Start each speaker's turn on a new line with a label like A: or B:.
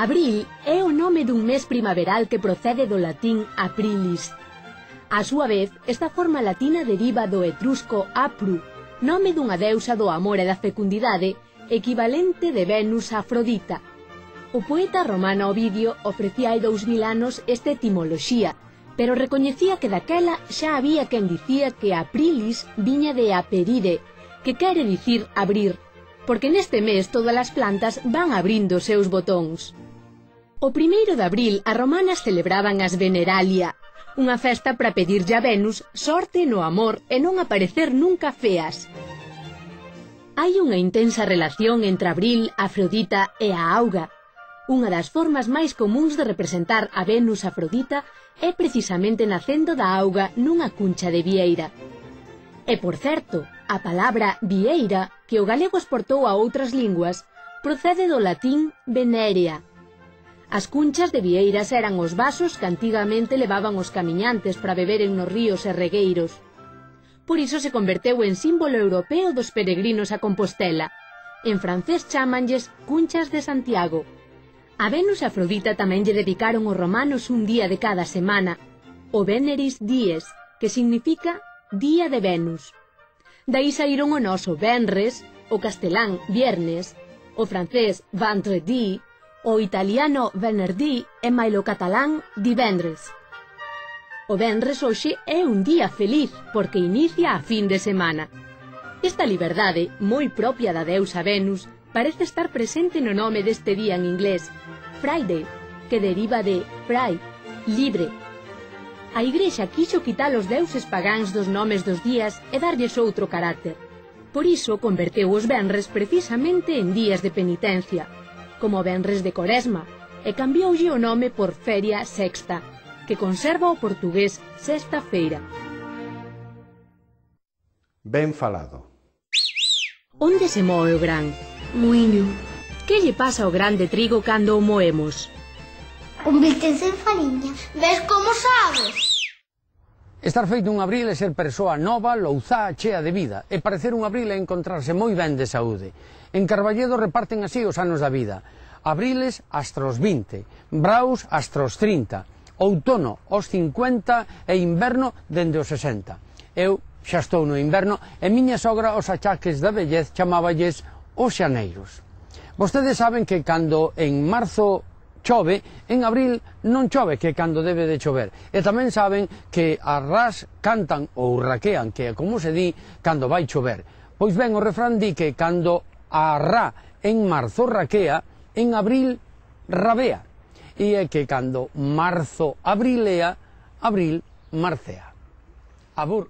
A: Abril é o nome dun mes primaveral que procede do latín aprilis. A súa vez, esta forma latina deriva do etrusco apru, nome dunha deusa do amor e da fecundidade, equivalente de Venus a Afrodita. O poeta romano Ovidio ofrecía hai 2000 anos esta etimoloxía, pero recoñecía que daquela xa había quen dicía que aprilis viña de aperire, que quere dicir abrir, porque neste mes todas as plantas van abrindo os seus botóns. O 1 de abril as romanas celebraban as Veneralia, unha festa para pedirlle a Venus sorte no amor e non aparecer nunca feas. Hai unha intensa relación entre Abril, Afrodita e a auga. Unha das formas máis comúns de representar a Venus Afrodita é precisamente nacendo da auga nunha cuncha de vieira. E, por certo, a palabra vieira, que o galego exportou a outras linguas, procede do latín venerea. As cunchas de vieiras eran os vasos que antigamente levaban os camiñantes para beberen nos ríos e regueiros. Por iso se converteu en símbolo europeo dos peregrinos a Compostela. En francés chámanlles cunchas de Santiago. A Venus Afrodita tamén lle dedicaron os romanos un día de cada semana, o Veneris Dies, que significa Día de Venus. Daí saíron o noso venres, o castelán viernes, o francés vendredi, o italiano venerdì e mailo catalán divendres. O venres hoxe é un día feliz porque inicia a fin de semana. Esta liberdade, moi propia da deusa Venus, parece estar presente no nome deste día en inglés, Friday, que deriva de fray, libre. A Igrexa quixo quitar os deuses pagáns dos nomes dos días e darlles outro carácter. Por iso converteu os venres precisamente en días de penitencia, como o venres de Coresma, e cambioulle o nome por Feria Sexta, que conserva o portugués sexta-feira.
B: Ben falado.
A: Onde se moe o gran?
C: Muiño.
A: Que lle pasa ao gran de trigo cando o moemos?
C: Convírtense en fariña. Ves como sabes?
D: Estar feito un abril é ser persoa nova, louzá, chea de vida, e parecer un abril é encontrarse moi ben de saúde. En Carballedo reparten así os anos da vida. Abriles hasta os 20, braus hasta os 30, outono aos 50 e inverno dende os 60. Eu xa estou no inverno e miña sogra os achaques da vellez chamáballes os xaneiros. Vostedes saben que cando en marzo chove, en abril non chove, que cando debe de chover. E tamén saben que as rás cantan ou raquean, que é como se di cando vai chover. Pois ben, o refrán di que cando a rá en marzo raquea, en abril rabea. E é que cando marzo abrilea, abril marcea. Abur.